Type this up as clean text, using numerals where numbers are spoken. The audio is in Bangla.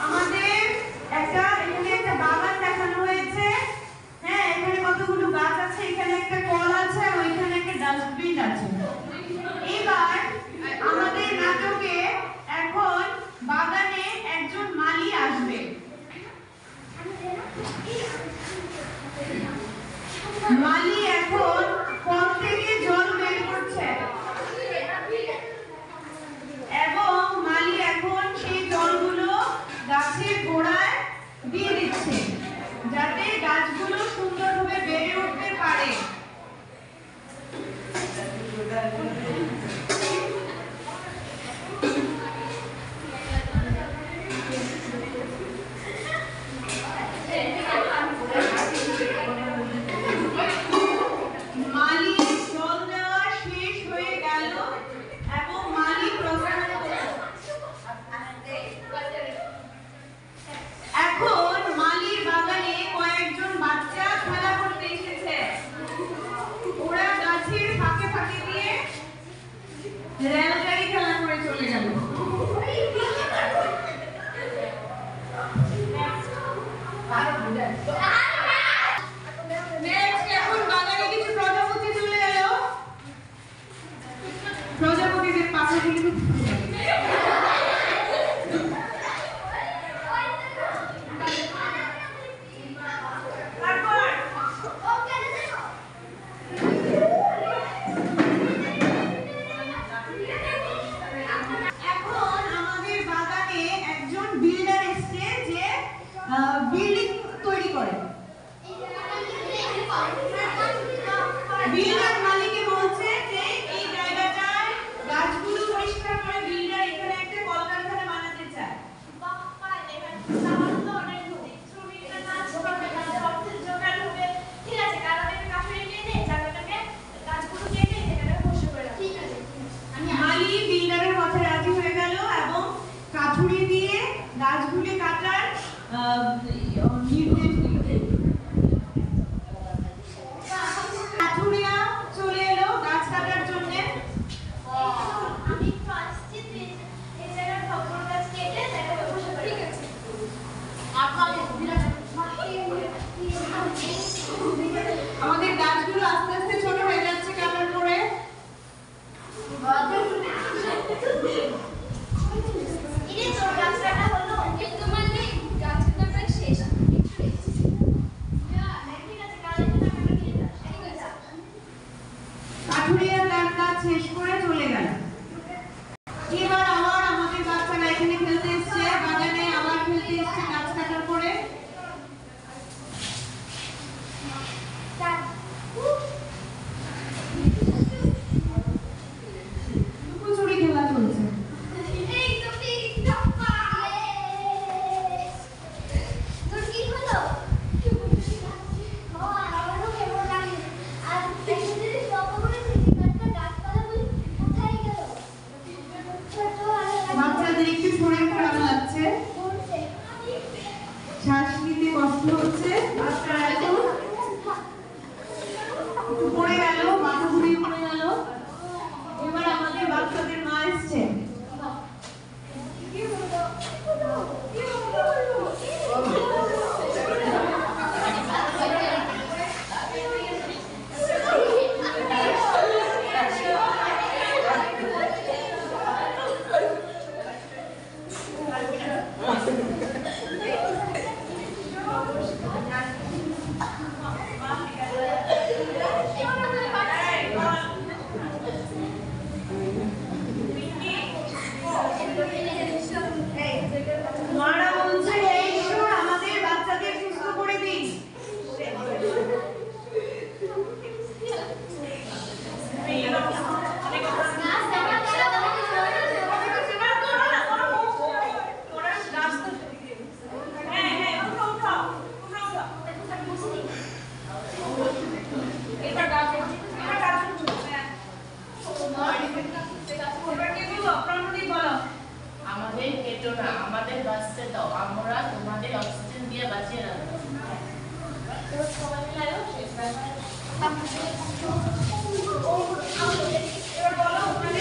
আমাদের এখানে একটা বাগান দেখানো হয়েছে। হ্যাঁ, এখানে কতগুলো গাছ আছে, এখানে একটা কল আছে আর ওইখানে একটা ডাস্টবিন আছে। এবার আমাদের নাটকে এখন বাগানে একজন মালি আসবে। মালি এখন কল থেকে জল বের করছে এবং মালি এখন সেই জলগুলো গাছের গোড়ায় দিয়ে দিচ্ছে যাতে গাছগুলো সুন্দরভাবে বেড়ে উঠতে পারে। মালি জল দেওয়া শেষ হয়ে গেল এবং মালি এখন মালির বাগানে কয়েকজন বাচ্চা খেলা করতে এসেছে। ওরা গাছের ফাঁকে ফাঁকে দিয়ে রেলগাড়ি খেলা করে চলে গেল। এখন বাগানে কিছু প্রজাপতি চলে এলো। প্রজাপতিদের পাশে কিন্তু বিল্ডিং তৈরি করে। বিল্ডার মালিককে বলছে যে এই জায়গাটায় গাছগুলো পরিষ্কার করে বিল্ডার এখানে একটা কলকারখানা বানাতে চায়। মালি বিল্ডারের কথায় রাজি হয়ে গেল এবং কাঠুরি দিয়ে গাছগুলি কাটার নির্দেশ দিল। কাঠুরিয়া চলে এলো গাছ কাটার জন্য। আমাদের গাছগুলো আস্তে আস্তে ছোট হয়ে যাচ্ছে কাটার পরে। কাঠুরিয়া তার কাজ শেষ করে চলে গেল। এবার আবার আমাদের বাচ্চারা এখানে খেলতে এসছে, বাগানে আবার খেলতে এসছে গাছ কাটার পরে। লুকোচুরি খেলা চলছে। বাচ্চাদের একটু শরীর খারাপ লাগছে, শ্বাস নিতে কষ্ট হচ্ছে। বাচ্চারা এখন পড়ে গেল, মাথা ঘুরিয়ে পড়ে গেল। এবার আমাদের বাচ্চাদের মা এসছে। মারা বলছে হে ঈশ্বর আমাদের বাচ্চাদের সুস্থ করে দিন। আমাদের কেটো না, আমাদের বাঁচতে দাও, আমরা তোমাদের অক্সিজেন দিয়ে বাঁচিয়ে রাখবো। সবাই মিলে আয়ো শেষ এবার বলো ওখানে